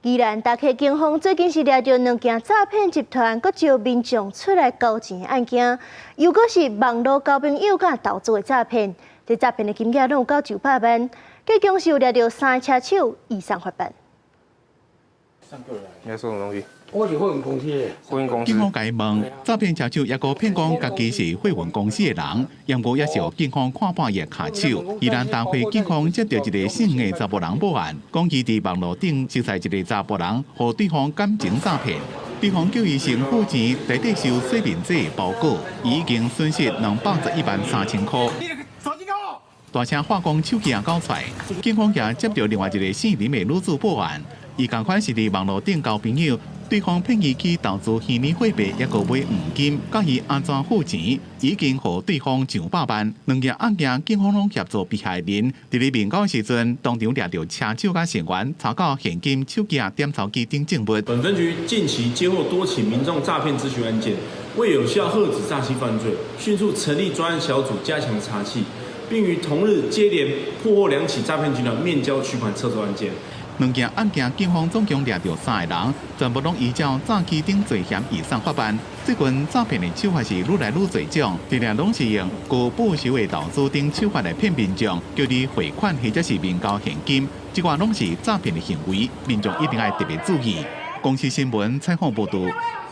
宜兰大溪警方最近是抓到2件诈骗集团，搁招民众出来交钱的案件，又搁是网络交朋友甲投资的诈骗。这诈骗的金额拢有到900万，警方是有抓到3个车手以上法办。你要说什么东西？我是货运公司的。货运公司。警方解问，诈骗车手也个骗讲家己是货运公司的人，杨过也是由警方看半夜卡手。宜兰大会警方接到一个姓的查甫人报案，讲伊伫网络顶识识一个查甫人，和对方感情诈骗。对方叫伊先付钱，底底收洗面纸包裹，伊已经损失2113000块。大声化工手机也搞出来，警方也接到另外一个姓林的女子报案，伊同款是伫网络顶交朋友，对方骗伊去投资虚拟货币，也个买黄金，教伊安怎付钱，已经和对方900万。2件案件，警方拢协助被害人。伫咧面交时阵，当场抓到车手甲成员，查到现金、手机、点钞机等证物。本分局近期接获多起民众诈骗咨询案件，为有效遏止诈欺犯罪，迅速成立专案小组，加强查缉。并于同日接连破获2起诈骗集团面交取款撤收案件。2件案件，警方总共抓到3个人，全部拢依照诈欺等罪嫌以上法办。最近诈骗的手法是愈来愈侪种，一定拢是用具报酬的投资等手法来骗民众，叫你汇款或者是面交现金，这个拢是诈骗的行为，民众一定要特别注意。公司新闻采访报道。